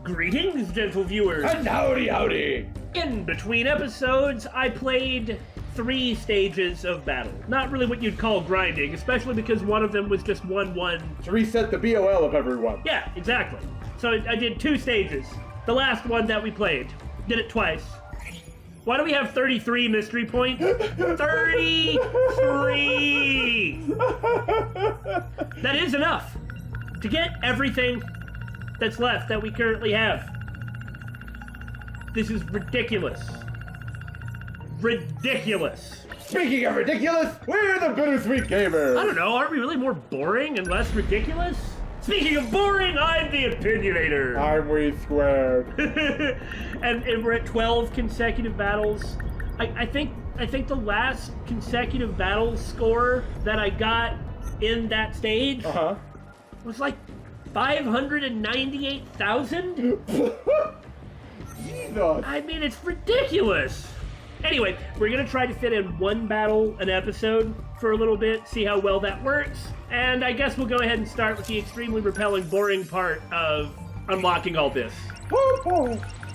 Greetings, gentle viewers. And howdy. In between episodes, I played 3 stages of battle. Not really what you'd call grinding, especially because one of them was just 1-1. To reset the BOL of everyone. Yeah, exactly. So I did 2 stages. The last one that we played. Did it twice. Why do we have 33 mystery points? 33! That is enough to get everything that's left that we currently have. This is ridiculous. Ridiculous. Speaking of ridiculous, we're the Bittersweet Gamers. I don't know, aren't we really more boring and less ridiculous? Speaking of boring, I'm the Opinionator. I'm We Squared. and we're at 12 consecutive battles. I think the last consecutive battle score that I got in that stage was like 598,000? Jesus. I mean, it's ridiculous. Anyway, we're gonna try to fit in 1 battle an episode for a little bit, see how well that works. And I guess we'll go ahead and start with the extremely repelling, boring part of unlocking all this.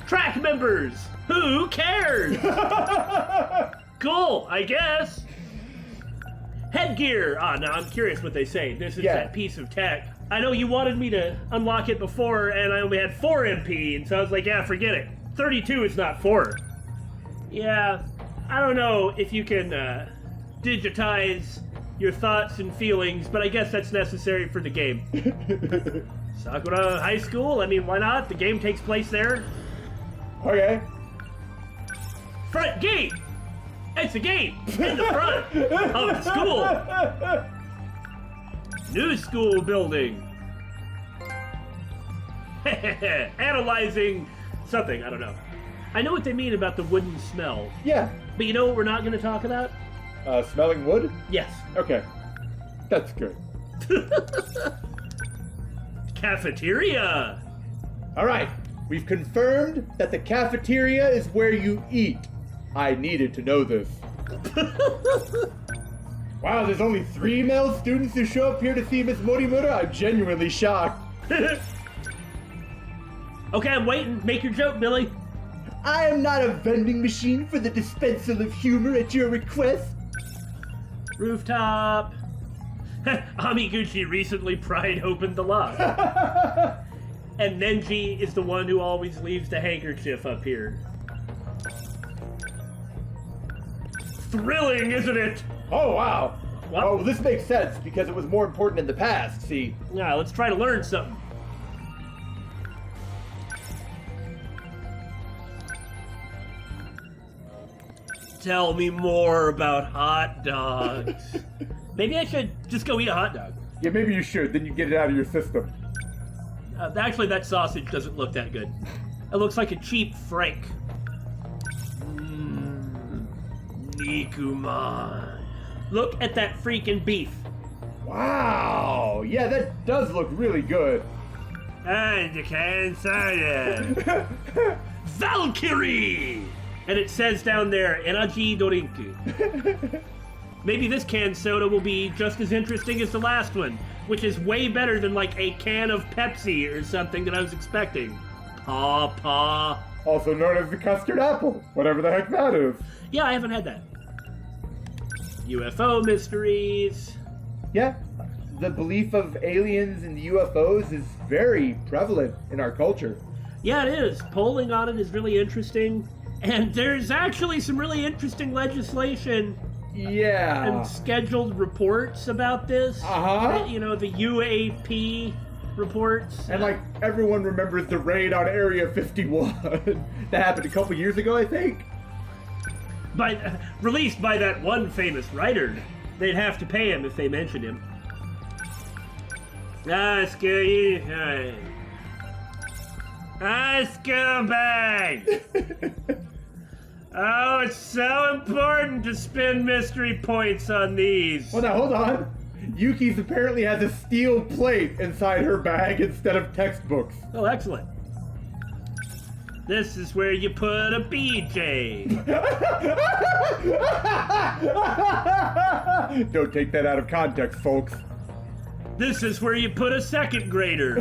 Track members! Who cares? Cool, I guess. Headgear! Ah, now I'm curious what they say. This is that piece of tech. I know you wanted me to unlock it before, and I only had 4 MP, and so I was like, yeah, forget it. 32 is not 4. Yeah, I don't know if you can digitize your thoughts and feelings, but I guess that's necessary for the game. Sakura High School? I mean, why not? The game takes place there. Okay. Front gate! It's a gate in the front of the school. New school building. Analyzing something, I don't know. I know what they mean about the wooden smell. Yeah. But you know what we're not going to talk about? Smelling wood? Yes. Okay. That's good. Cafeteria! Alright, we've confirmed that the cafeteria is where you eat. I needed to know this. Wow, there's only 3 male students who show up here to see Miss Morimura? I'm genuinely shocked. Okay, I'm waiting. Make your joke, Billy. I am not a vending machine for the dispensal of humor at your request. Rooftop. Amiguchi recently pried open the lock. And Nenji is the one who always leaves the handkerchief up here. Thrilling, isn't it? Oh, wow. What? Oh, this makes sense because it was more important in the past, see? Yeah, let's try to learn something. Tell me more about hot dogs. Maybe I should just go eat a hot dog. Yeah, maybe you should. Then you get it out of your system. Actually, that sausage doesn't look that good. It looks like a cheap Frank. Nikuman. Look at that freaking beef. Wow. Yeah, that does look really good. And you can say it. Valkyrie! And it says down there, Energy Dorinku. Maybe this canned soda will be just as interesting as the last one, which is way better than like a can of Pepsi or something that I was expecting. Paw. Also known as the custard apple, whatever the heck that is. Yeah, I haven't had that. UFO mysteries. Yeah, the belief of aliens and UFOs is very prevalent in our culture. Yeah, it is. Polling on it is really interesting. And there's actually some really interesting legislation and scheduled reports about this. You know, the UAP reports. And like everyone remembers the raid on Area 51 that happened a couple years ago, I think. Released by that one famous writer. They'd have to pay him if they mentioned him. Scumbag! Oh, it's so important to spend mystery points on these. Well, now, hold on. Yuki's apparently has a steel plate inside her bag instead of textbooks. Oh, excellent. This is where you put a BJ. Don't take that out of context, folks. This is where you put a second grader.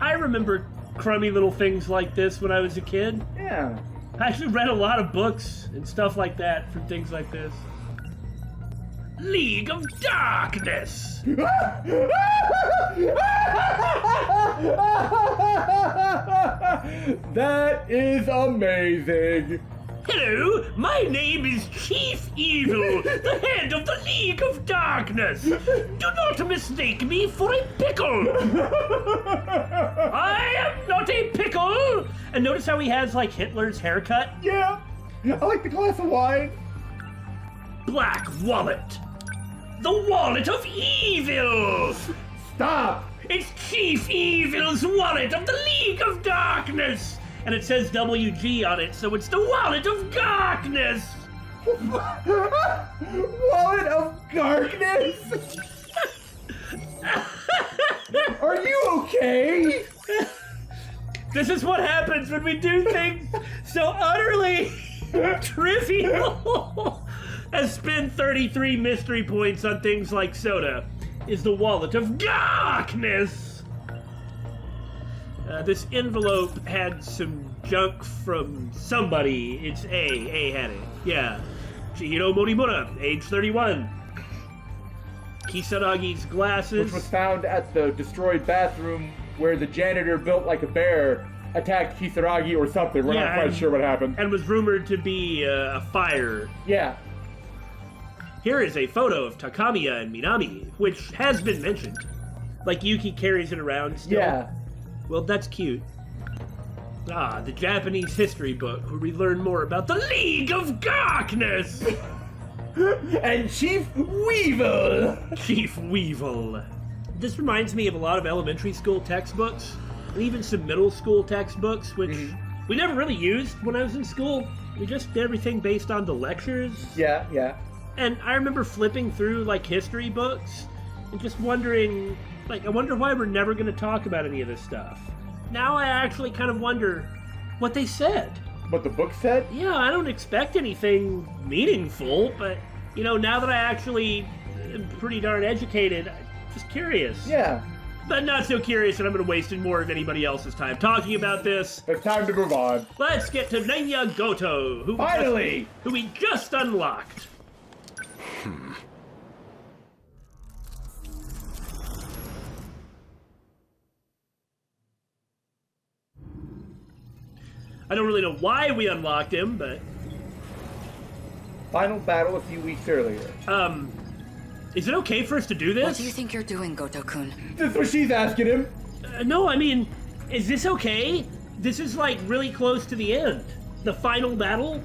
I remember crummy little things like this when I was a kid. Yeah. I actually read a lot of books and stuff like that for things like this. League of Darkness! That is amazing. Hello, my name is Chief Evil, the head of the League of Darkness. Do not mistake me for a pickle. I am not a pickle. And notice how he has like Hitler's haircut? Yeah. I like the glass of wine. Black Wallet. The Wallet of Evil. Stop. It's Chief Evil's wallet of the League of Darkness. And it says WG on it, so it's the Wallet of Darkness! Wallet of Darkness? Are you okay? This is what happens when we do things so utterly trivial as spend 33 mystery points on things like soda. Is the Wallet of Darkness! This envelope had some junk from somebody. It's A. A had it. Yeah. Chihiro Morimura, age 31. Kisaragi's glasses. Which was found at the destroyed bathroom where the janitor built like a bear, attacked Kisaragi or something. We're not quite sure what happened. And was rumored to be a fire. Yeah. Here is a photo of Takamiya and Minami, which has been mentioned. Like Yuki carries it around still. Yeah. Well, that's cute. Ah, the Japanese history book where we learn more about the League of Darkness! And Chief Weevil! Chief Weevil. This reminds me of a lot of elementary school textbooks, and even some middle school textbooks, which we never really used when I was in school. We just did everything based on the lectures. Yeah, yeah. And I remember flipping through, like, history books, and just wondering, like, I wonder why we're never going to talk about any of this stuff. Now I actually kind of wonder what they said. What the book said? Yeah, I don't expect anything meaningful, but, you know, now that I actually am pretty darn educated, I'm just curious. Yeah. But not so curious that I'm going to waste more of anybody else's time talking about this. It's time to move on. Let's get to Renya Gouto, who we just unlocked. I don't really know why we unlocked him, but... Final battle a few weeks earlier. Is it okay for us to do this? What do you think you're doing, Goto-kun? That's what she's asking him. No, I mean, is this okay? This is, like, really close to the end. The final battle?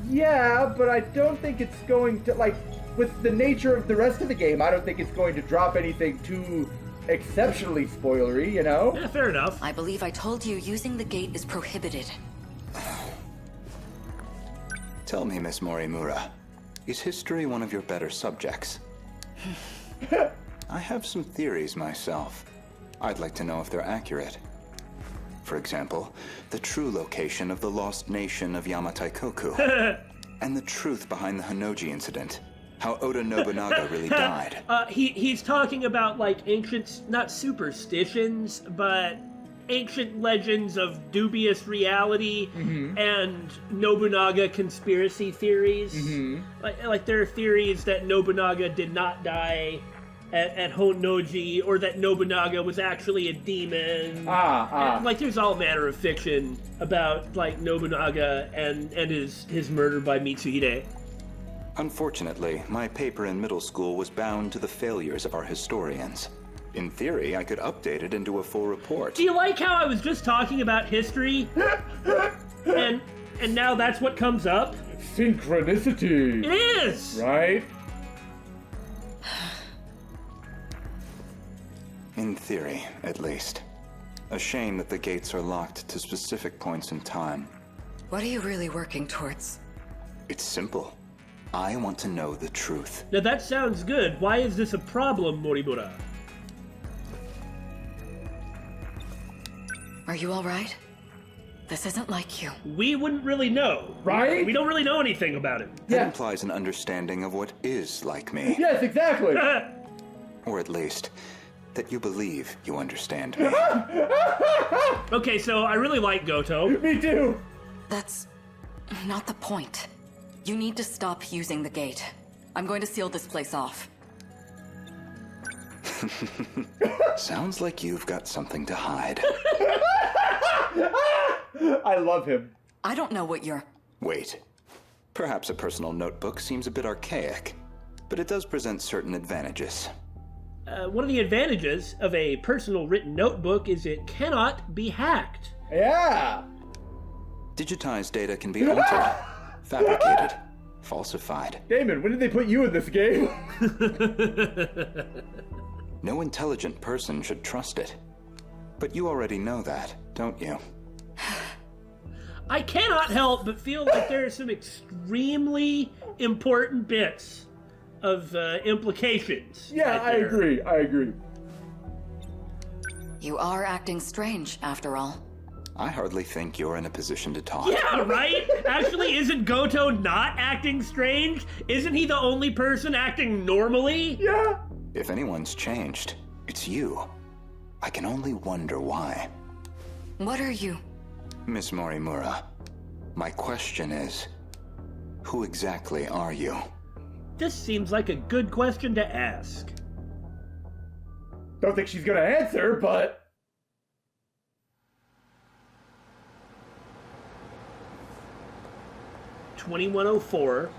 Yeah, but I don't think it's going to, like, with the nature of the rest of the game, I don't think it's going to drop anything too exceptionally spoilery, you know? Yeah, fair enough. I believe I told you using the gate is prohibited. Tell me, Miss Morimura, is history one of your better subjects? I have some theories myself. I'd like to know if they're accurate. For example, the true location of the lost nation of Yamataikoku. And the truth behind the Honnouji incident. How Oda Nobunaga really died. He's talking about, like, ancient, not superstitions, but ancient legends of dubious reality and Nobunaga conspiracy theories. Like there are theories that Nobunaga did not die at Honnouji, or that Nobunaga was actually a demon. And, like, there's all manner of fiction about, like, Nobunaga and his murder by Mitsuhide. Unfortunately, my paper in middle school was bound to the failures of our historians. In theory, I could update it into a full report. Do you like how I was just talking about history? and now that's what comes up? Synchronicity. It is! Right? In theory, at least. A shame that the gates are locked to specific points in time. What are you really working towards? It's simple. I want to know the truth. Now that sounds good. Why is this a problem, Morimura? Are you alright? This isn't like you. We wouldn't really know. Right? We don't really know anything about it. That implies an understanding of what is like me. Yes, exactly. Or at least, that you believe you understand me. Okay, so I really like Goto. Me too. That's not the point. You need to stop using the gate. I'm going to seal this place off. Sounds like you've got something to hide. I love him. I don't know what you're... Wait. Perhaps a personal notebook seems a bit archaic, but it does present certain advantages. One of the advantages of a personal written notebook is it cannot be hacked. Yeah. Digitized data can be altered, fabricated, falsified. Damon, when did they put you in this game? No intelligent person should trust it. But you already know that, don't you? I cannot help but feel like there are some extremely important bits of implications. Yeah, right I there. agree. I agree. You are acting strange, after all. I hardly think you're in a position to talk. Yeah, right? Actually, isn't Goto not acting strange? Isn't he the only person acting normally? Yeah. If anyone's changed, it's you. I can only wonder why. What are you? Miss Morimura, my question is, who exactly are you? This seems like a good question to ask. Don't think she's gonna answer, but... $2104.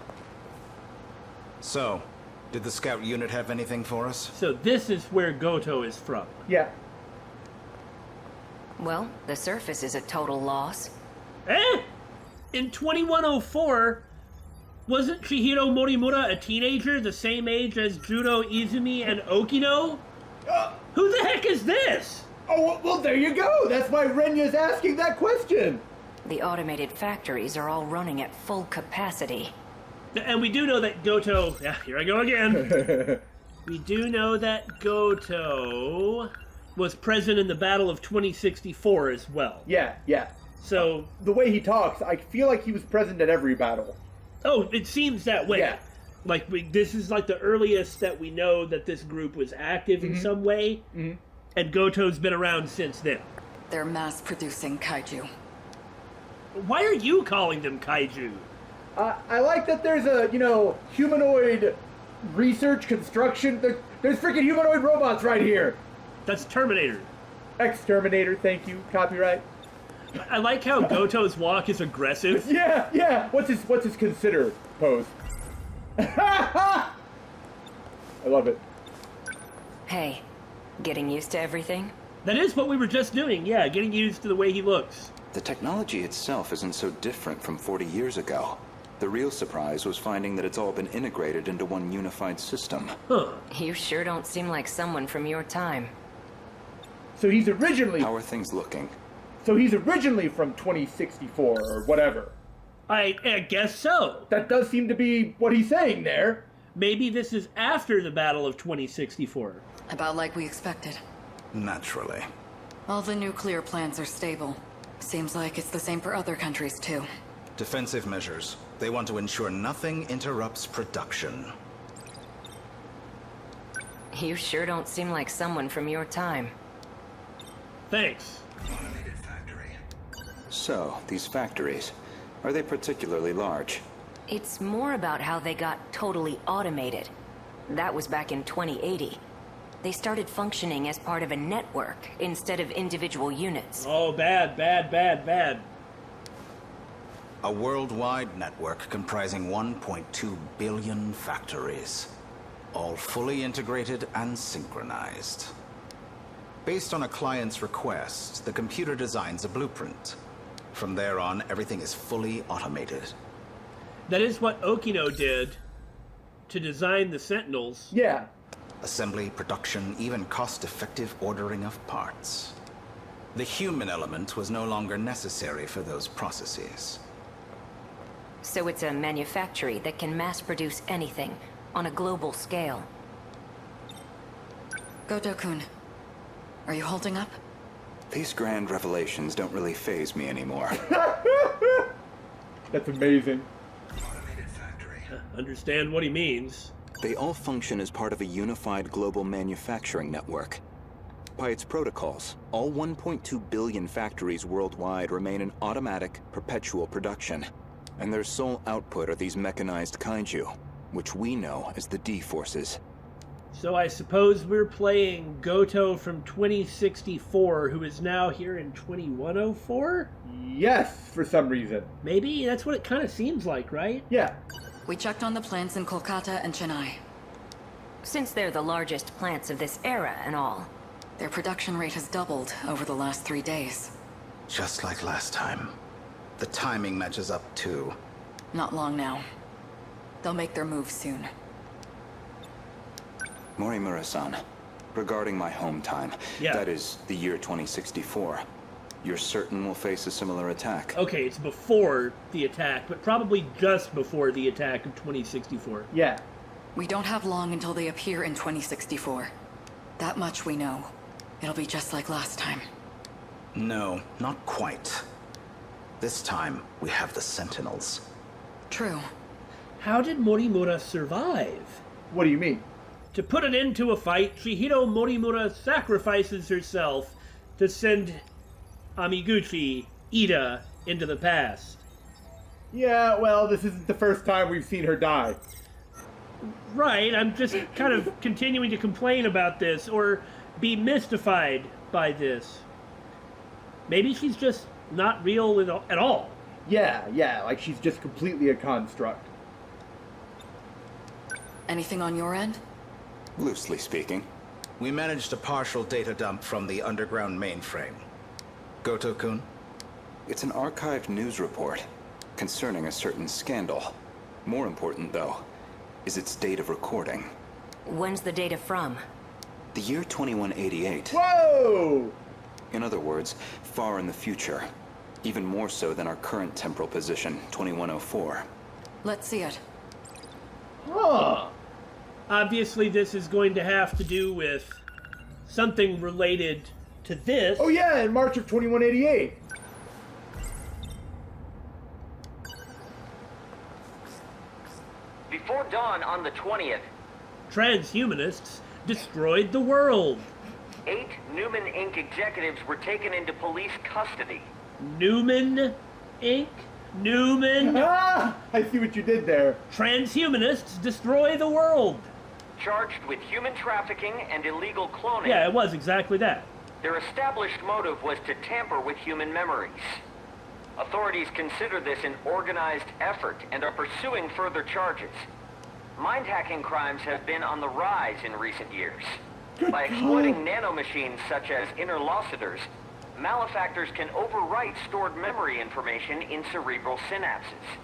So, did the scout unit have anything for us? So this is where Goto is from. Yeah. Well, the surface is a total loss. Eh? In 2104, wasn't Chihiro Morimura a teenager the same age as Judo Izumi and Okino? Who the heck is this? Oh, well, there you go. That's why Renya's asking that question. The automated factories are all running at full capacity. And we do know that Goto... Yeah, here I go again. We do know that Goto was present in the Battle of 2064 as well. Yeah, yeah. So... The way he talks, I feel like he was present at every battle. Oh, it seems that way. Yeah. Like, this is like the earliest that we know that this group was active in some way. Mm-hmm. And Goto's been around since then. They're mass-producing kaiju. Why are you calling them kaiju? I like that there's a, humanoid research construction. There's freaking humanoid robots right here. That's Terminator. Exterminator, thank you. Copyright. I like how Goto's walk is aggressive. Yeah. What's his consider pose? I love it. Hey, getting used to everything? That is what we were just doing, yeah, getting used to the way he looks. The technology itself isn't so different from 40 years ago. The real surprise was finding that it's all been integrated into one unified system. Huh. You sure don't seem like someone from your time. So he's originally... How are things looking? So he's originally from 2064 or whatever. I guess so. That does seem to be what he's saying there. Maybe this is after the Battle of 2064. About like we expected. Naturally. All the nuclear plants are stable. Seems like it's the same for other countries, too. Defensive measures. They want to ensure nothing interrupts production. You sure don't seem like someone from your time. Thanks. So, these factories, are they particularly large? It's more about how they got totally automated. That was back in 2080. They started functioning as part of a network instead of individual units. Oh, bad. A worldwide network comprising 1.2 billion factories. All fully integrated and synchronized. Based on a client's request, the computer designs a blueprint. From there on, everything is fully automated. That is what Okino did to design the Sentinels. Yeah. Assembly, production, even cost-effective ordering of parts. The human element was no longer necessary for those processes. So it's a manufactory that can mass-produce anything on a global scale. Goto-kun, are you holding up? These grand revelations don't really faze me anymore. That's amazing. Understand what he means. They all function as part of a unified global manufacturing network. By its protocols, all 1.2 billion factories worldwide remain in automatic, perpetual production. And their sole output are these mechanized kaiju, which we know as the D-Forces. So I suppose we're playing Goto from 2064, who is now here in 2104? Yes, for some reason. Maybe? That's what it kind of seems like, right? Yeah. We checked on the plants in Kolkata and Chennai. Since they're the largest plants of this era and all. Their production rate has doubled over the last 3 days. Just like last time. The timing matches up too. Not long now. They'll make their move soon. Morimura-san, regarding my home time, that is the year 2064, you're certain we'll face a similar attack? Okay, it's before the attack, but probably just before the attack of 2064. Yeah. We don't have long until they appear in 2064. That much we know. It'll be just like last time. No, not quite. This time, we have the Sentinels. True. How did Morimura survive? What do you mean? To put an end to a fight, Chihiro Morimura sacrifices herself to send Amiguchi, Ida, into the past. Yeah, well, this isn't the first time we've seen her die. Right, I'm just kind of continuing to complain about this, or be mystified by this. Maybe she's just not real at all. Yeah, like she's just completely a construct. Anything on your end? Loosely speaking. We managed a partial data dump from the underground mainframe. Goto-kun? It's an archived news report concerning a certain scandal. More important, though, is its date of recording. When's the data from? The year 2188. Whoa! In other words, far in the future. Even more so than our current temporal position, 2104. Let's see it. Huh. Obviously, this is going to have to do with something related to this. Oh yeah, in March of 2188. Before dawn on the 20th, Transhumanists destroyed the world. 8 Newman Inc. executives were taken into police custody. Newman Inc.? Newman? Ah, I see what you did there. Transhumanists destroy the world. Charged with human trafficking and illegal cloning. Yeah, it was exactly that. Their established motive was to tamper with human memories. Authorities consider this an organized effort and are pursuing further charges. Mind-hacking crimes have been on the rise in recent years. By exploiting nanomachines such as interlocutors, malefactors can overwrite stored memory information in cerebral synapses.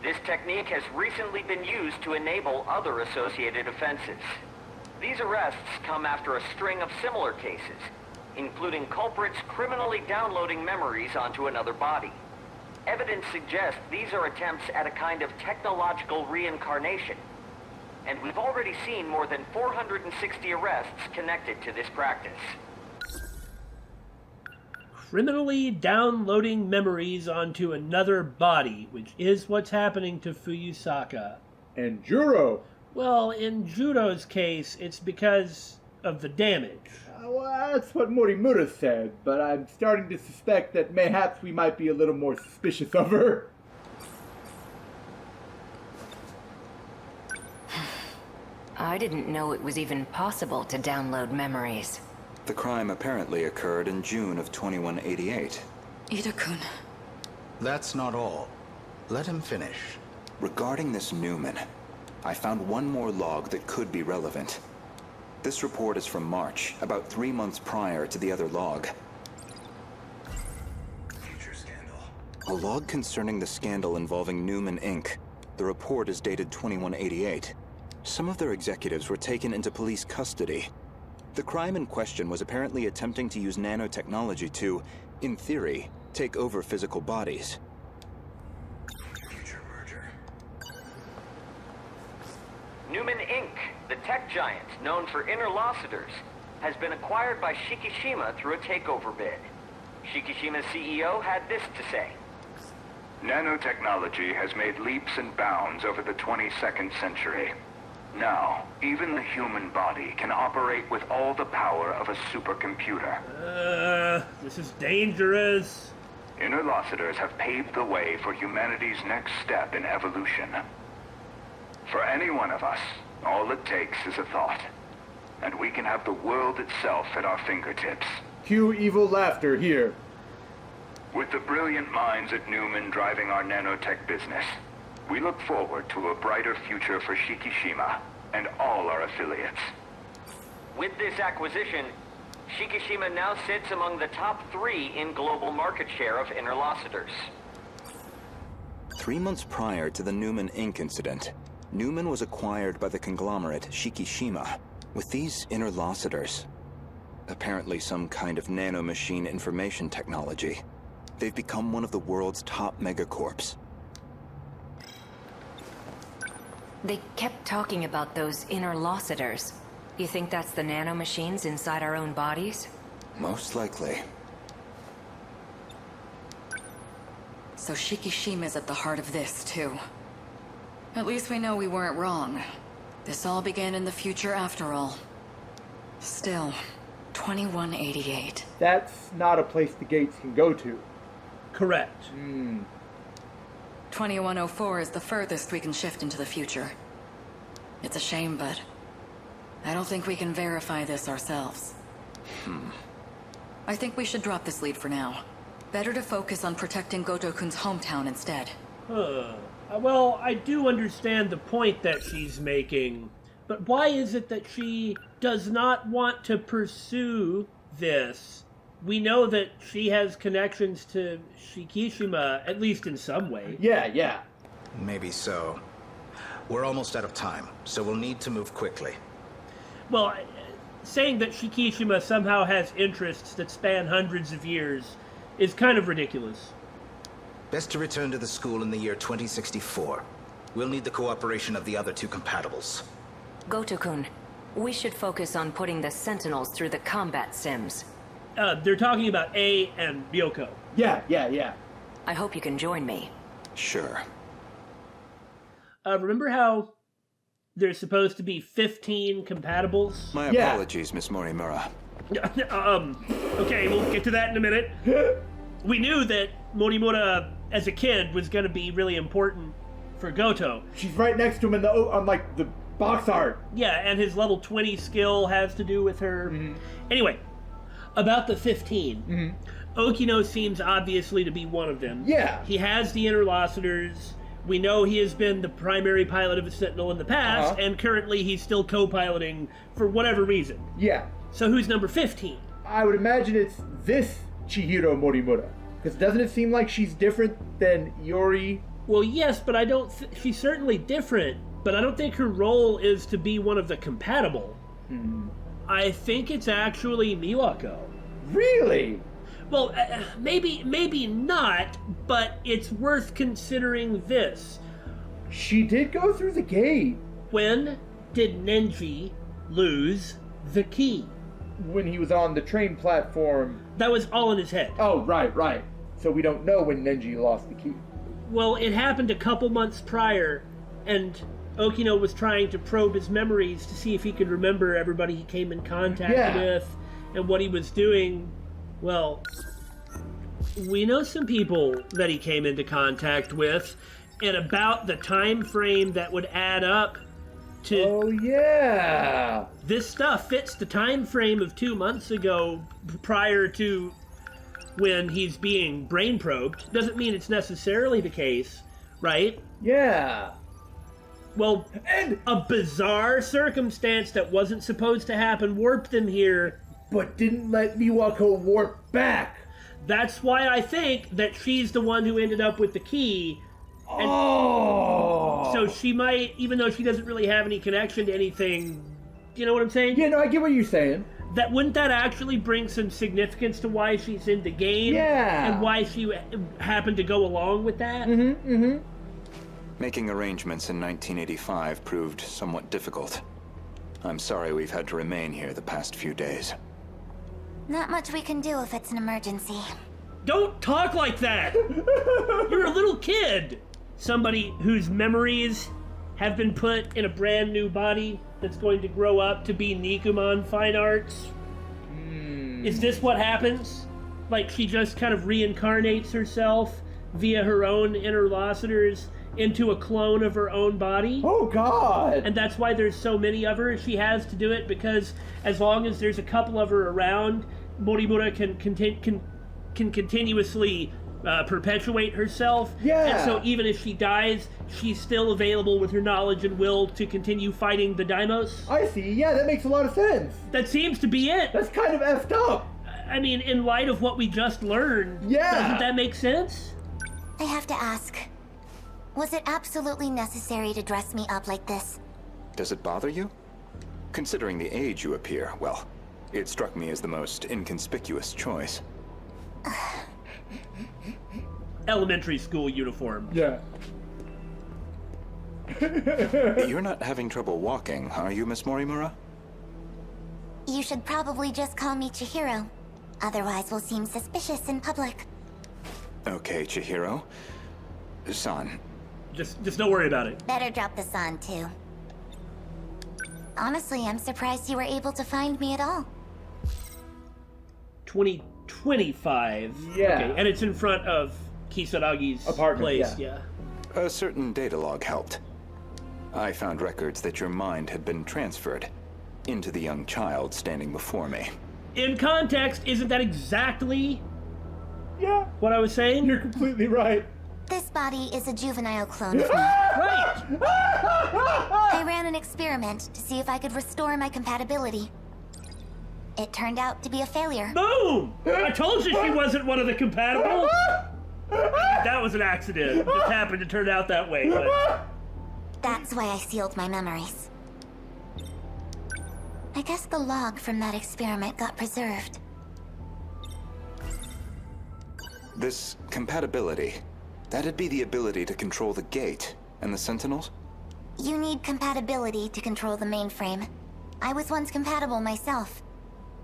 This technique has recently been used to enable other associated offenses. These arrests come after a string of similar cases, including culprits criminally downloading memories onto another body. Evidence suggests these are attempts at a kind of technological reincarnation, and we've already seen more than 460 arrests connected to this practice. Criminally downloading memories onto another body, which is what's happening to Fuyusaka. And Juro. Well, in Judo's case, it's because of the damage. Well, that's what Morimura said, but I'm starting to suspect that mayhaps we might be a little more suspicious of her. I didn't know it was even possible to download memories. The crime apparently occurred in June of 2188. Ida-kun. That's not all. Let him finish. Regarding this Newman, I found one more log that could be relevant. This report is from March, about 3 months prior to the other log. Future scandal. A log concerning the scandal involving Newman Inc. The report is dated 2188. Some of their executives were taken into police custody. The crime in question was apparently attempting to use nanotechnology to, in theory, take over physical bodies. Future merger. Newman Inc., the tech giant known for interlocutors, has been acquired by Shikishima through a takeover bid. Shikishima's CEO had this to say. Nanotechnology has made leaps and bounds over the 22nd century. Now, even the human body can operate with all the power of a supercomputer. This is dangerous. Interlocutors have paved the way for humanity's next step in evolution. For any one of us, all it takes is a thought, and we can have the world itself at our fingertips. Cue evil laughter here. With the brilliant minds at Newman driving our nanotech business, we look forward to a brighter future for Shikishima and all our affiliates. With this acquisition, Shikishima now sits among the top 3 in global market share of interlocutors. 3 months prior to the Newman Inc. incident, Newman was acquired by the conglomerate Shikishima. With these interlocutors, apparently some kind of nanomachine information technology, they've become one of the world's top megacorps. They kept talking about those interlocutors. You think that's the nanomachines inside our own bodies? Most likely. So Shikishima's at the heart of this, too. At least we know we weren't wrong. This all began in the future after all. Still, 2188. That's not a place the gates can go to. Correct. 2104 is the furthest we can shift into the future. It's a shame, but I don't think we can verify this ourselves. I think we should drop this lead for now. Better to focus on protecting Goto-kun's hometown instead. Well, I do understand the point that she's making, but why is it that she does not want to pursue this? We know that she has connections to Shikishima, at least in some way. Yeah. Maybe so. We're almost out of time, so we'll need to move quickly. Well, saying that Shikishima somehow has interests that span hundreds of years is kind of ridiculous. Best to return to the school in the year 2064. We'll need the cooperation of the other 2 compatibles. Goto-kun, we should focus on putting the Sentinels through the combat sims. They're talking about A and Ryoko. Yeah. I hope you can join me. Sure. Remember how there's supposed to be 15 compatibles? My apologies, Miss Morimura. Okay, we'll get to that in a minute. We knew that Morimura, as a kid, was going to be really important for Goto. She's right next to him on the box art. Yeah, and his level 20 skill has to do with her. Anyway, about the 15. Okino seems obviously to be one of them. Yeah. He has the interlocutors. We know he has been the primary pilot of a Sentinel in the past, and currently he's still co-piloting for whatever reason. Yeah. So who's number 15? I would imagine it's this Chihiro Morimura. Because doesn't it seem like she's different than Yori? Well, yes, but I don't... she's certainly different, but I don't think her role is to be one of the compatible. I think it's actually Miwako. Really? Well, maybe not, but it's worth considering this. She did go through the gate. When did Nenji lose the key? When he was on the train platform. That was all in his head. Oh, right. So we don't know when Nenji lost the key. Well, it happened a couple months prior, and Okino was trying to probe his memories to see if he could remember everybody he came in contact with and what he was doing. Well, we know some people that he came into contact with, and about the time frame that would add up to... Oh, yeah! This stuff fits the time frame of 2 months ago, prior to when he's being brain probed. Doesn't mean it's necessarily the case, right? Yeah. Well, and a bizarre circumstance that wasn't supposed to happen warped them here. But didn't let Miwako warp back. That's why I think that she's the one who ended up with the key. And so she might, even though she doesn't really have any connection to anything, you know what I'm saying? Yeah, no, I get what you're saying. Wouldn't that actually bring some significance to why she's in the game? Yeah. And why she happened to go along with that? Making arrangements in 1985 proved somewhat difficult. I'm sorry we've had to remain here the past few days. Not much we can do if it's an emergency. Don't talk like that! You're a little kid! Somebody whose memories have been put in a brand new body that's going to grow up to be Nikuman Fine Arts? Is this what happens? Like, she just kind of reincarnates herself via her own interlocutors into a clone of her own body? Oh, God! And that's why there's so many of her. She has to do it because as long as there's a couple of her around, Morimura can continuously perpetuate herself. Yeah. And so even if she dies, she's still available with her knowledge and will to continue fighting the Daimos. I see. Yeah, that makes a lot of sense. That seems to be it. That's kind of effed up. I mean, in light of what we just learned, doesn't that make sense? I have to ask, was it absolutely necessary to dress me up like this? Does it bother you? Considering the age you appear, well, it struck me as the most inconspicuous choice. Elementary school uniform. Yeah. You're not having trouble walking, are you, Miss Morimura? You should probably just call me Chihiro. Otherwise we'll seem suspicious in public. Okay, Chihiro. San. Just don't worry about it. Better drop the san, too. Honestly, I'm surprised you were able to find me at all. 2025. Yeah. Okay, and it's in front of Kisaragi's apartment place, yeah. A certain data log helped. I found records that your mind had been transferred into the young child standing before me. In context, isn't that exactly what I was saying? You're completely right. This body is a juvenile clone of me. Right! I ran an experiment to see if I could restore my compatibility. It turned out to be a failure. Boom! I told you she wasn't one of the compatible. That was an accident. It just happened to turn out that way. But... That's why I sealed my memories. I guess the log from that experiment got preserved. This compatibility, that'd be the ability to control the gate and the Sentinels? You need compatibility to control the mainframe. I was once compatible myself.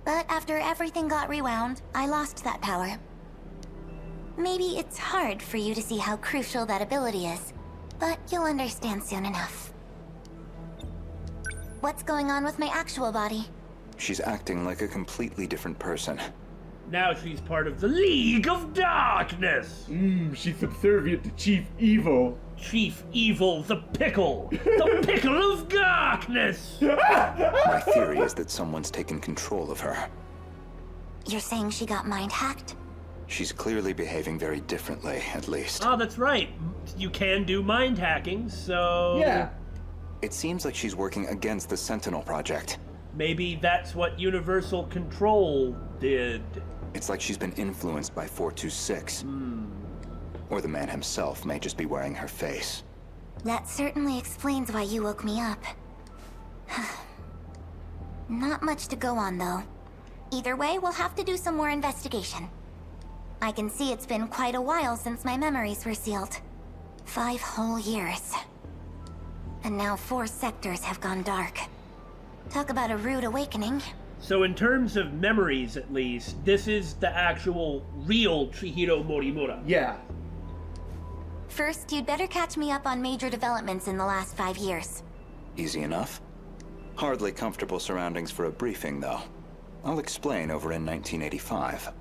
But after everything got rewound, I lost that power. Maybe it's hard for you to see how crucial that ability is, but you'll understand soon enough. What's going on with my actual body? She's acting like a completely different person. Now she's part of the League of Darkness! She's subservient to Chief Evil. Chief Evil, the Pickle! The Pickle of Darkness! My theory is that someone's taken control of her. You're saying she got mind-hacked? She's clearly behaving very differently, at least. Oh, that's right. You can do mind hacking, so... Yeah. It seems like she's working against the Sentinel Project. Maybe that's what Universal Control did. It's like she's been influenced by 426. Or the man himself may just be wearing her face. That certainly explains why you woke me up. Not much to go on, though. Either way, we'll have to do some more investigation. I can see it's been quite a while since my memories were sealed. 5 whole years. And now 4 sectors have gone dark. Talk about a rude awakening. So in terms of memories, at least, this is the actual, real Chihiro Morimura. Yeah. First, you'd better catch me up on major developments in the last 5 years. Easy enough. Hardly comfortable surroundings for a briefing, though. I'll explain over in 1985.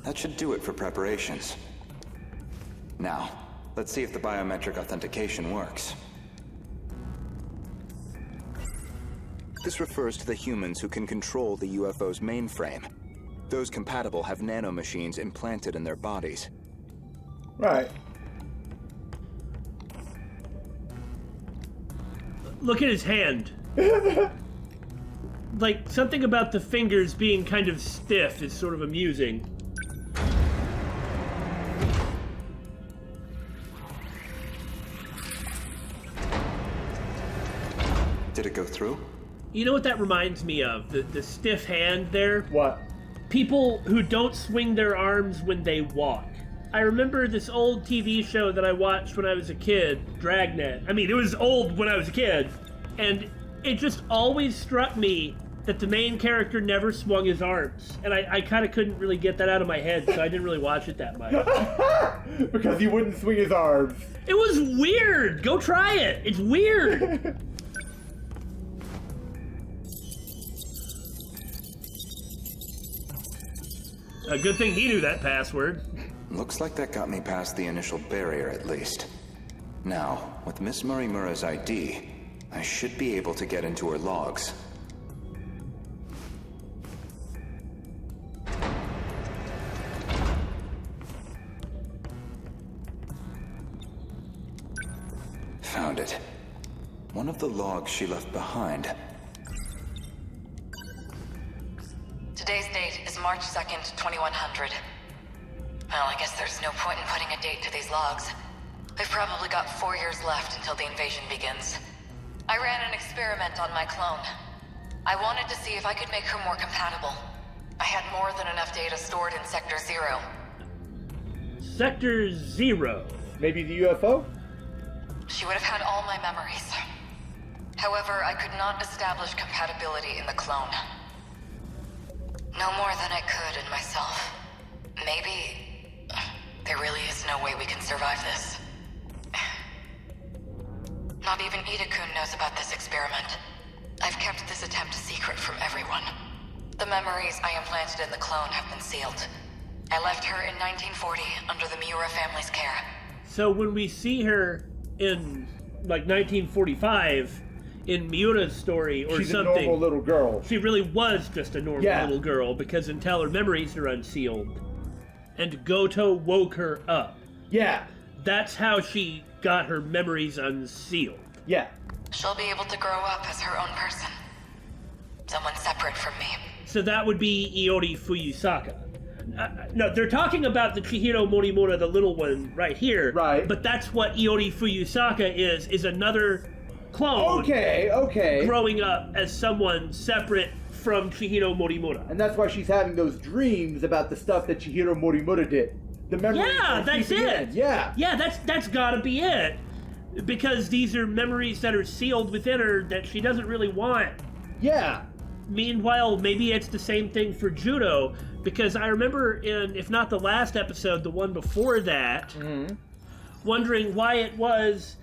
That should do it for preparations. Now, let's see if the biometric authentication works. This refers to the humans who can control the UFO's mainframe. Those compatible have nanomachines implanted in their bodies. Right. Look at his hand. Like, something about the fingers being kind of stiff is sort of amusing. Did it go through? You know what that reminds me of? The stiff hand there? What? People who don't swing their arms when they walk. I remember this old TV show that I watched when I was a kid, Dragnet. I mean, it was old when I was a kid. And it just always struck me that the main character never swung his arms. And I kind of couldn't really get that out of my head, so I didn't really watch it that much. Because he wouldn't swing his arms. It was weird! Go try it! It's weird! A good thing he knew that password. Looks like that got me past the initial barrier, at least. Now, with Miss Morimura's ID, I should be able to get into her logs. Found it. One of the logs she left behind. Today's date is March 2nd, 2100. Well, I guess there's no point in putting a date to these logs. We've probably got 4 years left until the invasion begins. I ran an experiment on my clone. I wanted to see if I could make her more compatible. I had more than enough data stored in Sector 0. Sector 0? Maybe the UFO? She would have had all my memories. However, I could not establish compatibility in the clone. No more than I could in myself. Maybe there really is no way we can survive this. Not even Ida-kun knows about this experiment. I've kept this attempt secret from everyone. The memories I implanted in the clone have been sealed. I left her in 1940 under the Miura family's care. So when we see her in, like, 1945, in Miura's story or She's something... She's a normal little girl. She really was just a normal little girl, because until her memories are unsealed. And Goto woke her up. Yeah. That's how she got her memories unsealed. Yeah. She'll be able to grow up as her own person. Someone separate from me. So that would be Iori Fuyusaka. No, they're talking about the Chihiro Morimura, the little one, right here. Right. But that's what Iori Fuyusaka is another clone. Okay. Growing up as someone separate from Chihiro Morimura. And that's why she's having those dreams about the stuff that Chihiro Morimura did. The memories. Yeah, that's it. Yeah. Yeah, that's gotta be it. Because these are memories that are sealed within her that she doesn't really want. Yeah. Meanwhile, maybe it's the same thing for Judo, because I remember in, if not the last episode, the one before that, wondering why it was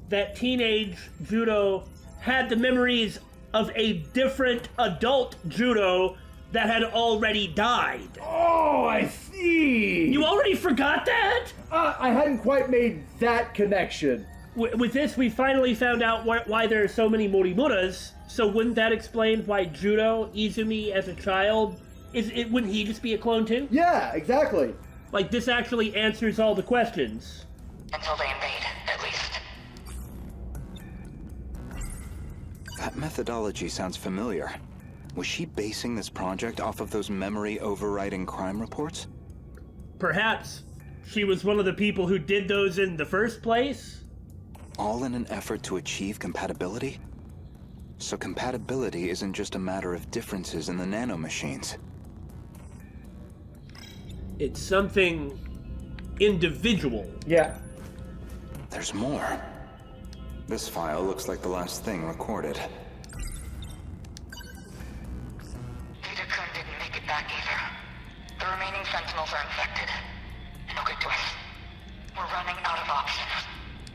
that teenage Judo had the memories of a different adult Judo that had already died. Oh, I see! You already forgot that? I hadn't quite made that connection. With this, we finally found out why there are so many Morimuras, so wouldn't that explain why Judo, Izumi as a child, wouldn't he just be a clone too? Yeah, exactly. Like, this actually answers all the questions. Until they invade, at least. That methodology sounds familiar. Was she basing this project off of those memory overriding crime reports? Perhaps she was one of the people who did those in the first place? All in an effort to achieve compatibility? So compatibility isn't just a matter of differences in the nanomachines. It's something individual. Yeah. There's more. This file looks like the last thing recorded. Ida-kun didn't make it back either. The remaining Sentinels are infected. No good to us. We're running out of options.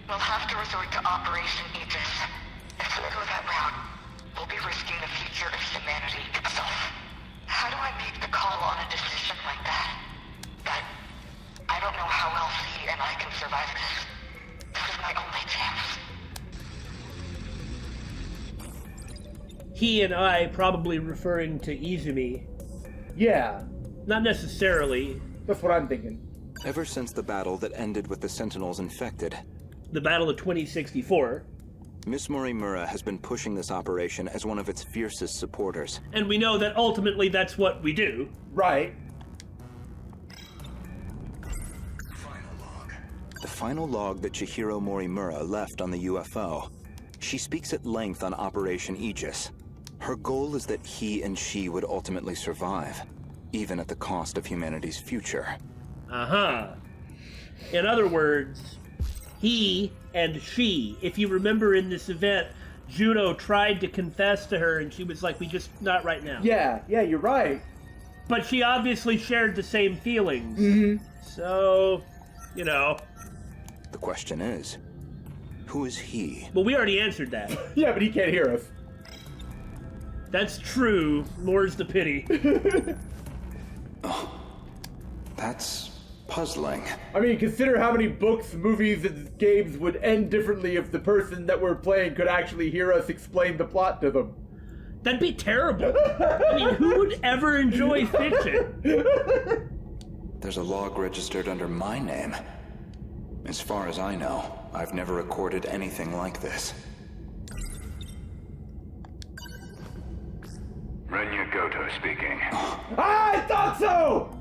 We'll have to resort to Operation Aegis. If we go that route, we'll be risking the future of humanity itself. How do I make the call on a decision like that? But I don't know how else he and I can survive this. This is my only chance. He and I probably referring to Izumi. Yeah. Not necessarily. That's what I'm thinking. Ever since the battle that ended with the Sentinels infected, the Battle of 2064. Miss Morimura has been pushing this operation as one of its fiercest supporters. And we know that ultimately that's what we do. Right. The final log that Chihiro Morimura left on the UFO. She speaks at length on Operation Aegis. Her goal is that he and she would ultimately survive, even at the cost of humanity's future. In other words, he and she. If you remember in this event, Juno tried to confess to her, and she was like, not right now. Yeah, you're right. But she obviously shared the same feelings. So, you know. The question is, who is he? Well, we already answered that. Yeah, but he can't hear us. That's true. More's the pity. Oh, that's puzzling. I mean, consider how many books, movies, and games would end differently if the person that we're playing could actually hear us explain the plot to them. That'd be terrible. I mean, who would ever enjoy fiction? There's a log registered under my name. As far as I know, I've never recorded anything like this. Renya Gouto speaking. I thought so!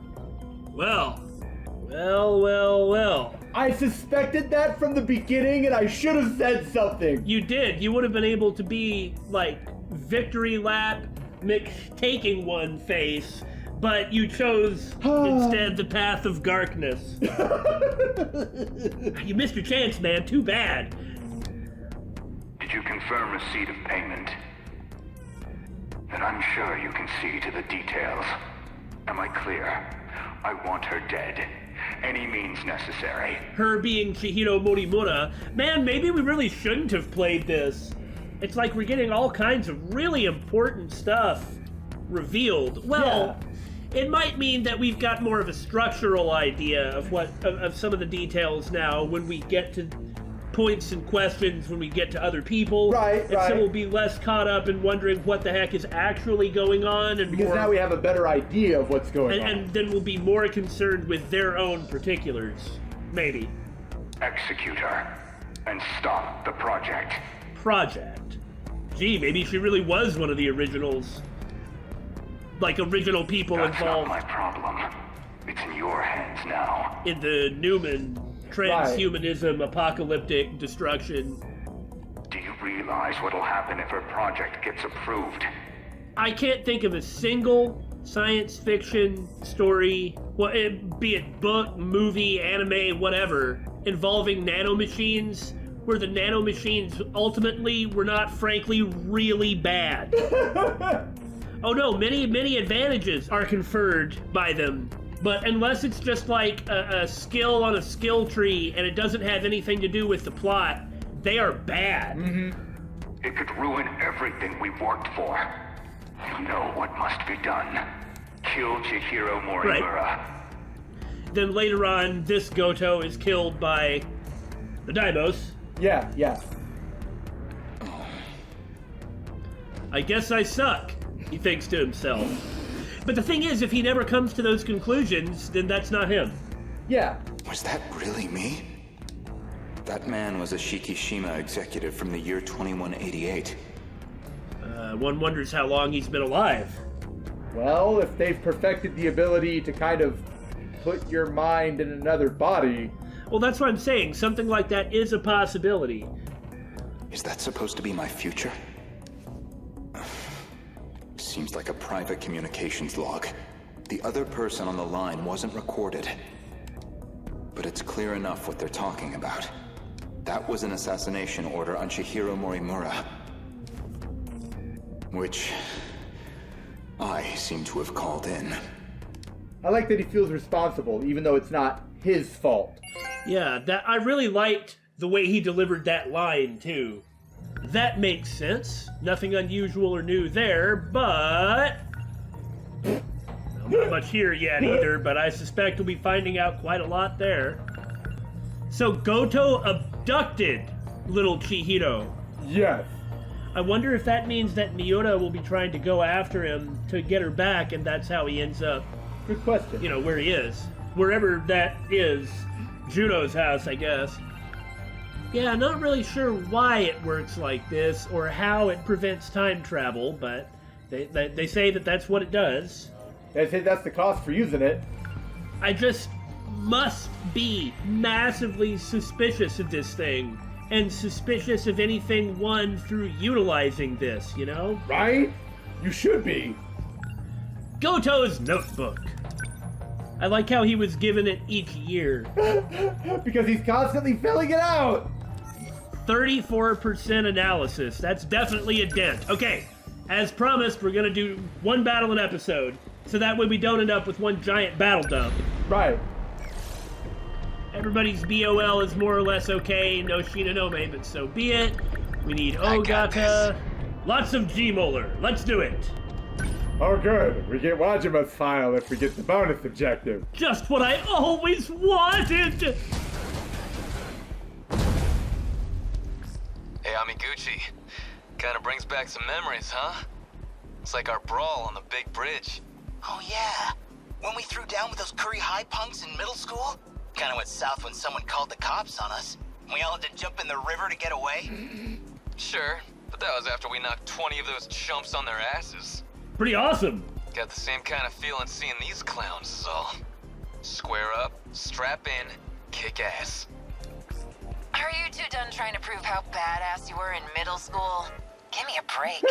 Well. I suspected that from the beginning, and I should have said something. You did. You would have been able to be, like, victory lap, taking one face, but you chose instead the path of darkness. You missed your chance, man. Too bad. Did you confirm receipt of payment? Then I'm sure you can see to the details. Am I clear? I want her dead. Any means necessary. Her being Chihiro Morimura. Man, maybe we really shouldn't have played this. It's like we're getting all kinds of really important stuff revealed. Well, it might mean that we've got more of a structural idea of some of the details now when we get to points and questions, when we get to other people. Right. So we'll be less caught up in wondering what the heck is actually going on. And because now we have a better idea of what's going on. And then we'll be more concerned with their own particulars. Maybe. Execute her. And stop the project. Project? Gee, maybe she really was one of the originals. Like, original people involved. That's not my problem. It's in your hands now. In the Newman transhumanism, apocalyptic destruction. Do you realize what'll happen if her project gets approved? I can't think of a single science fiction story, be it book, movie, anime, whatever, involving nanomachines, where the nanomachines ultimately were not, frankly, really bad. Oh no, many advantages are conferred by them. But unless it's just like a skill on a skill tree and it doesn't have anything to do with the plot, they are bad. It could ruin everything we've worked for. You know what must be done. Kill Chihiro Morimura. Right. Then later on, this Goto is killed by the Daimos. Yeah. I guess I suck, he thinks to himself. But the thing is, if he never comes to those conclusions, then that's not him. Yeah. Was that really me? That man was a Shikishima executive from the year 2188. One wonders how long he's been alive. Well, if they've perfected the ability to kind of put your mind in another body... Well, that's what I'm saying. Something like that is a possibility. Is that supposed to be my future? Seems like a private communications log. The other person on the line wasn't recorded. But it's clear enough what they're talking about. That was an assassination order on Chihiro Morimura. Which I seem to have called in. I like that he feels responsible, even though it's not his fault. Yeah, I really liked the way he delivered that line, too. That makes sense. Nothing unusual or new there, but... Not much here yet either, but I suspect we'll be finding out quite a lot there. So Goto abducted little Chihiro. Yes. I wonder if that means that Miura will be trying to go after him to get her back, and that's how he ends up... Good question. You know, where he is. Wherever that is. Juno's house, I guess. Yeah, not really sure why it works like this, or how it prevents time travel, but they say that that's what it does. They say that's the cost for using it. I just must be massively suspicious of this thing, and suspicious of anything won through utilizing this, you know? Right? You should be. Goto's notebook. I like how he was given it each year. Because he's constantly filling it out! 34% analysis. That's definitely a dent. Okay, as promised, we're gonna do one battle an episode, so that way we don't end up with one giant battle dump. Right. Everybody's BOL is more or less okay. No Shinonome, but so be it. We need Ogata. Lots of G-Molar. Let's do it. Oh, good. We get Wajima's file if we get the bonus objective. Just what I always wanted! Hey, Amiguchi. Kinda brings back some memories, huh? It's like our brawl on the big bridge. Oh, yeah. When we threw down with those Curry High punks in middle school? Kinda went south when someone called the cops on us. We all had to jump in the river to get away. Sure, but that was after we knocked 20 of those chumps on their asses. Pretty awesome. Got the same kind of feeling seeing these clowns is all. Square up, strap in, kick ass. Are you two done trying to prove how badass you were in middle school? Give me a break.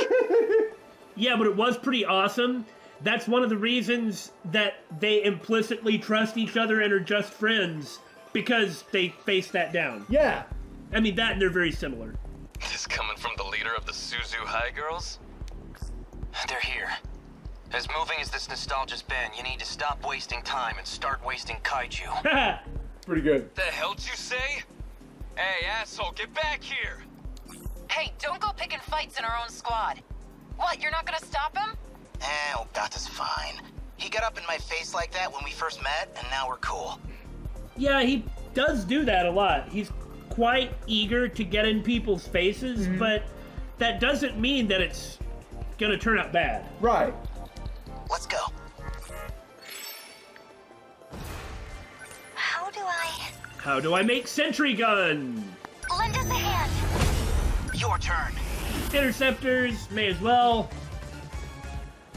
Yeah, but it was pretty awesome. That's one of the reasons that they implicitly trust each other and are just friends, because they face that down. Yeah. I mean, that and they're very similar. This coming from the leader of the Suzu High Girls? They're here. As moving as this nostalgia's been, you need to stop wasting time and start wasting kaiju. Pretty good. The hell'd you say? Hey, asshole, get back here! Hey, don't go picking fights in our own squad. What, you're not gonna stop him? Ogata's fine. He got up in my face like that when we first met, and now we're cool. Yeah, he does do that a lot. He's quite eager to get in people's faces, but that doesn't mean that it's gonna turn out bad. Right. Let's go. How do I make sentry gun? Lend us a hand. Your turn. Interceptors, may as well.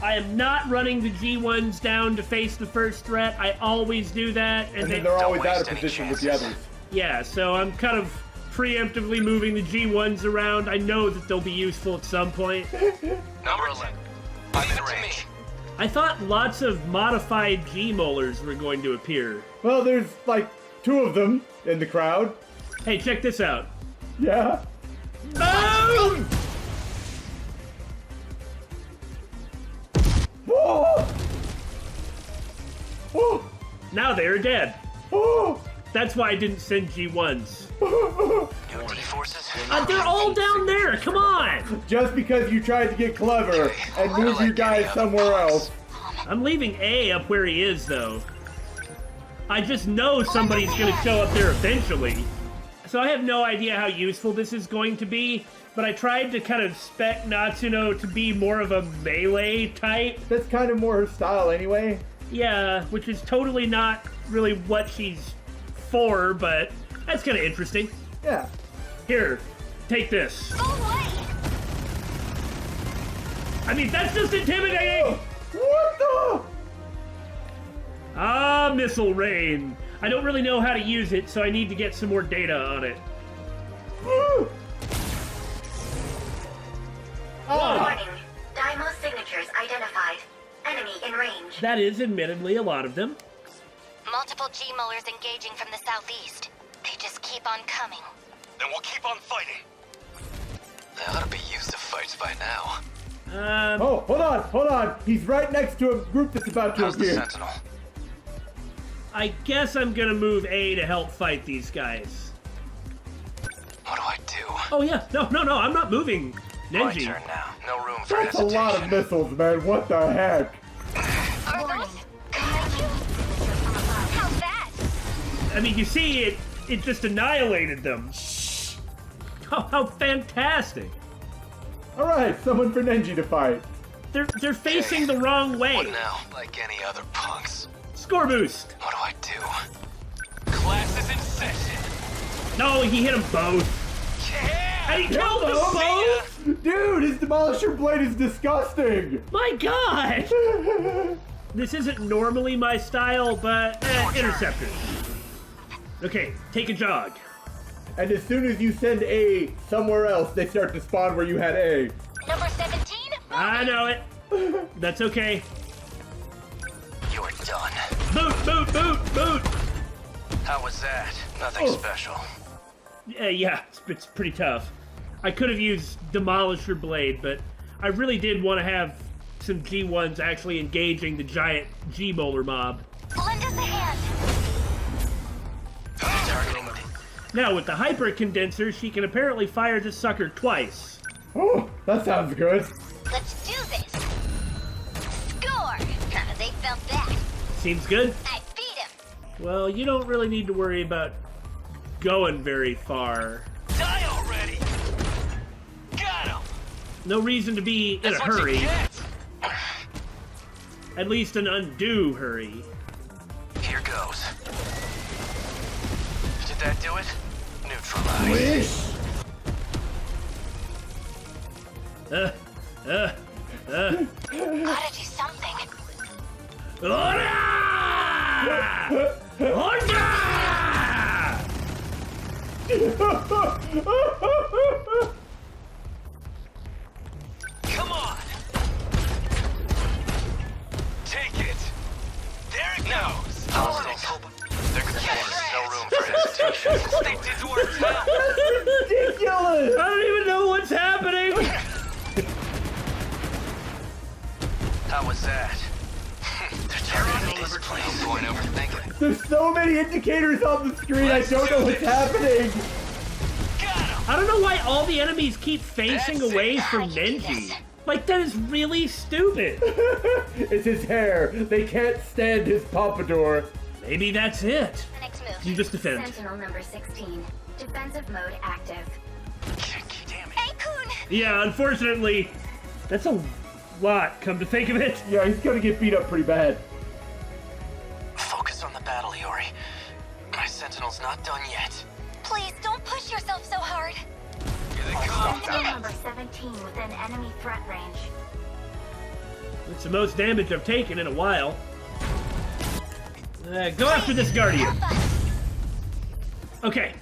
I am not running the G1s down to face the first threat. I always do that. And then they're always out of position with the others. Yeah, so I'm kind of preemptively moving the G1s around. I know that they'll be useful at some point. Number 11. I'm in range. I thought lots of modified G-Molars were going to appear. Well, there's like 2 of them in the crowd. Hey, check this out. Yeah. Boom! Oh! Oh! Now they are dead. Oh! That's why I didn't send G1s. New D-forces? They're all down there, come on! Just because you tried to get clever and move your guys somewhere else. I'm leaving A up where he is, though. I just know somebody's gonna show up there eventually. So I have no idea how useful this is going to be, but I tried to kind of spec Natsuno to be more of a melee type. That's kind of more her style anyway. Yeah, which is totally not really what she's for, but that's kind of interesting. Yeah. Here, take this. Go away. I mean, that's just intimidating! What the? Ah, missile rain. I don't really know how to use it, so I need to get some more data on it. Warning. Daimo signatures identified. Enemy in range. That is admittedly a lot of them. Multiple G-Molars engaging from the southeast. They just keep on coming. Then we'll keep on fighting. They ought to be used to fights by now. Oh, hold on. He's right next to a group that's about to How's the appear. Sentinel? I guess I'm gonna move A to help fight these guys. What do I do? Oh yeah, no, I'm not moving. My Nenji. turn now. No room for That's a hesitation. lot of missiles, man. What the heck? Warning. How's that? I mean, you see, it just annihilated them. Oh, how fantastic. All right, someone for Nenji to fight. They're facing the wrong way. What now? Like any other punks. Score boost. What do I do? Class is in session. No, he hit them both. Yeah! And he killed them both. Dude, his Demolisher Blade is disgusting. My God. This isn't normally my style, but interceptors. Okay, take a jog. And as soon as you send A somewhere else, they start to spawn where you had A. Number 17? I know it. That's okay. You're done. Boot. How was that? Nothing special. Yeah, it's pretty tough. I could have used Demolisher Blade, but I really did want to have some G1s actually engaging the giant G-Molar mob. Lend us a hand. Now, with the Hyper Condenser, she can apparently fire this sucker twice. Oh, that sounds good. Let's do this. Score! They felt that. Seems good. I beat him. Well, you don't really need to worry about going very far. Die already! Got him! No reason to be in a That's what hurry. you get. At least an undue hurry. Here goes. Did that do it? Neutralize. Wish. Gotta do something. Ora! Ora! Come on! Take it! There it goes! There could be no room for hesitation. They did to our town! Ridiculous! I don't even know what's happening! How was that? They're targeting this place. No point overthinking. There's so many indicators on the screen, I don't know what's happening. Got him! I don't know why all the enemies keep facing That's away it. from Nenji. Like, that is really stupid. It's his hair. They can't stand his pompadour. Maybe that's it. Next move. You just defend. Sentinel number 16. Defensive mode active. Damn it. Hey, Kun! Yeah, unfortunately, that's a lot, come to think of it. Yeah, he's gonna get beat up pretty bad. Focus on the battle, Iori. My Sentinel's not done yet. Please don't push yourself so hard. Here they come. Sentinel number 17 within enemy threat range. It's the most damage I've taken in a while. Go after this Guardian. Help us. Okay.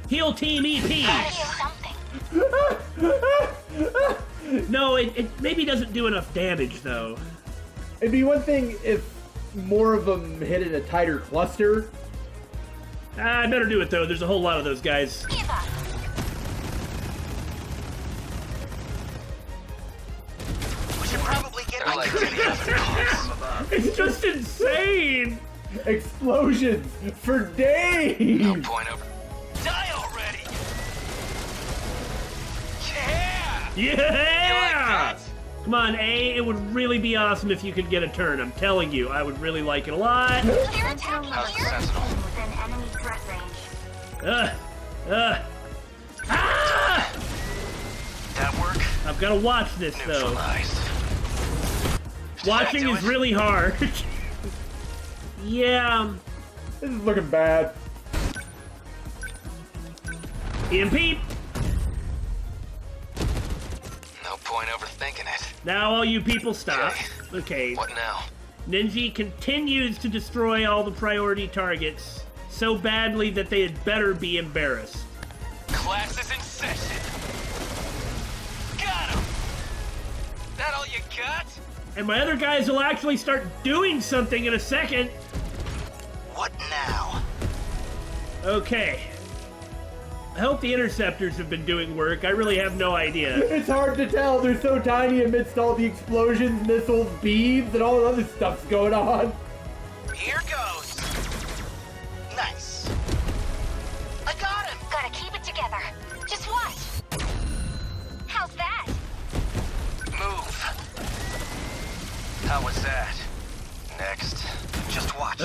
Heal Team EP. Do something. No, it maybe doesn't do enough damage, though. It'd be one thing if more of them hit in a tighter cluster. I better do it, though. There's a whole lot of those guys. Give up. We should probably get They're like It's just insane. Explosions for days. No point over. Die already! Yeah! Yeah! You like that? Come on, A. It would really be awesome if you could get a turn. I'm telling you, I would really like it a lot. You're attacking How's the here. Sentinel? Within enemy threat range. Ah! That work? I've got to watch this, though. Neutralized. Did Watching that do is it? really hard. Yeah. This is looking bad. EMP. No point overthinking it. Now all you people stop. Okay. What now? Nenji continues to destroy all the priority targets so badly that they had better be embarrassed. Class is in session. Got him! That all you got? And my other guys will actually start doing something in a second. What now? Okay. I hope the interceptors have been doing work. I really have no idea. It's hard to tell. They're so tiny amidst all the explosions, missiles, beams, and all the other stuff's going on. Here goes. Nice. I got him. Gotta keep it together. Just watch. How's that? Move. How was that? Next. Just watch.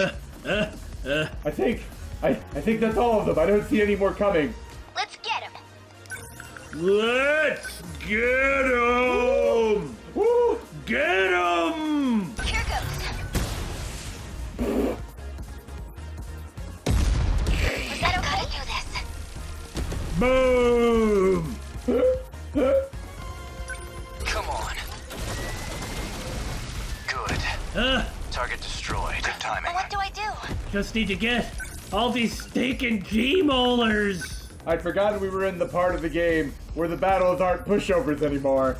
I think that's all of them. I don't see any more coming. Let's get him. Let's get him! Woo! Get him! Here goes. Was that okay? Do this. Boom! Come on. Good. Target destroyed. Good timing. What do I do? Just need to get all these stinking G-molars. I'd forgotten we were in the part of the game where the battles aren't pushovers anymore.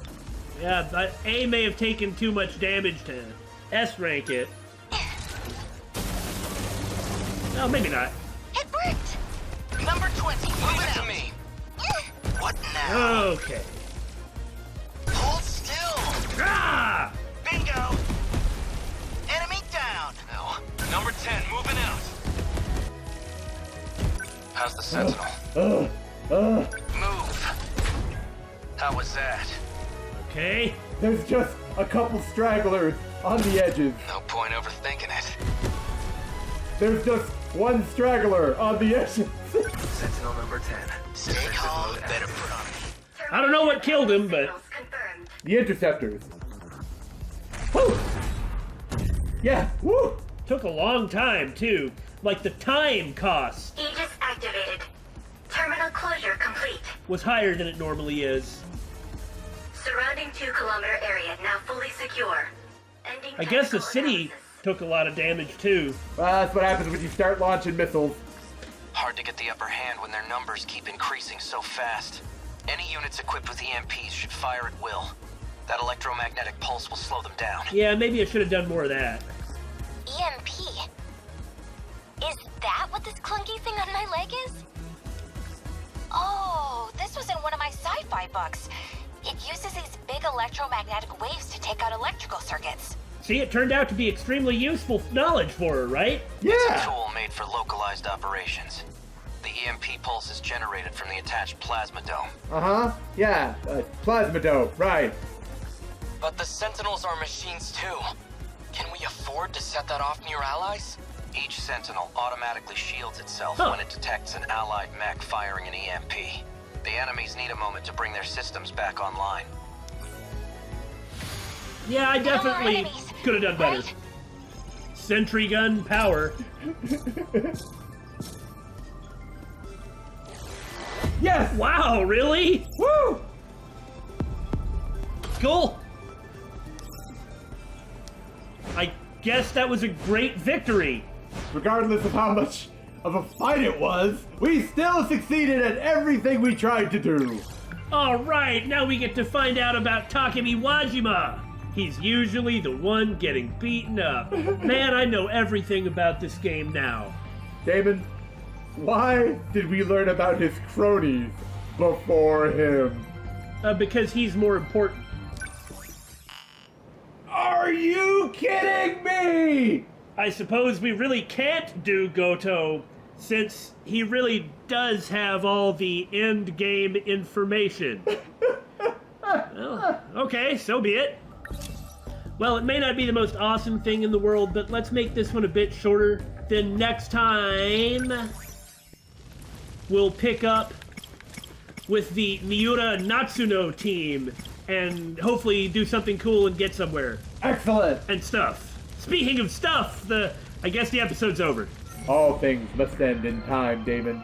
Yeah, but A may have taken too much damage to S-rank it. No, maybe not. It worked. Number 20. Move it to me. What now? Okay. Hold still. Ah! Bingo. Enemy down. No. Number 10, moving out. How's the Sentinel? Move. How was that? Okay. There's just a couple stragglers on the edges. No point overthinking it. There's just one straggler on the edges. Sentinel number 10. Stay calm. Better put on me. I don't know what killed him, but... The interceptors. Woo! Yeah, woo! Took a long time, too. Like, the time cost Aegis activated. Terminal closure complete. was higher than it normally is. Surrounding 2-kilometer area now fully secure. Ending I guess the technical city analysis. took a lot of damage, too. That's what happens when you start launching missiles. Hard to get the upper hand when their numbers keep increasing so fast. Any units equipped with EMPs should fire at will. That electromagnetic pulse will slow them down. Yeah, maybe I should have done more of that. EMP. Is that what this clunky thing on my leg is? Oh, this was in one of my sci-fi books. It uses these big electromagnetic waves to take out electrical circuits. See, it turned out to be extremely useful knowledge for her, right? It's a tool made for localized operations. The EMP pulse is generated from the attached plasma dome. Uh-huh. Yeah, plasma dope, right. But the Sentinels are machines too. Can we afford to set that off near allies? Each Sentinel automatically shields itself when it detects an allied mech firing an EMP. The enemies need a moment to bring their systems back online. Yeah, I definitely enemies, could have done better. right? Sentry gun power. Yes! Wow, really? Woo! Cool. I guess that was a great victory. Regardless of how much of a fight it was, we still succeeded at everything we tried to do. All right, now we get to find out about Takemi Wajima. He's usually the one getting beaten up. Man, I know everything about this game now. Damon, why did we learn about his cronies before him? Because he's more important. Are you kidding me? I suppose we really can't do Goto, since he really does have all the end game information. Well, okay, so be it. Well, it may not be the most awesome thing in the world, but let's make this one a bit shorter. Then next time, we'll pick up with the Miura Natsuno team and hopefully do something cool and get somewhere. Excellent. And stuff. Speaking of stuff, I guess the episode's over. All things must end in time, Damon.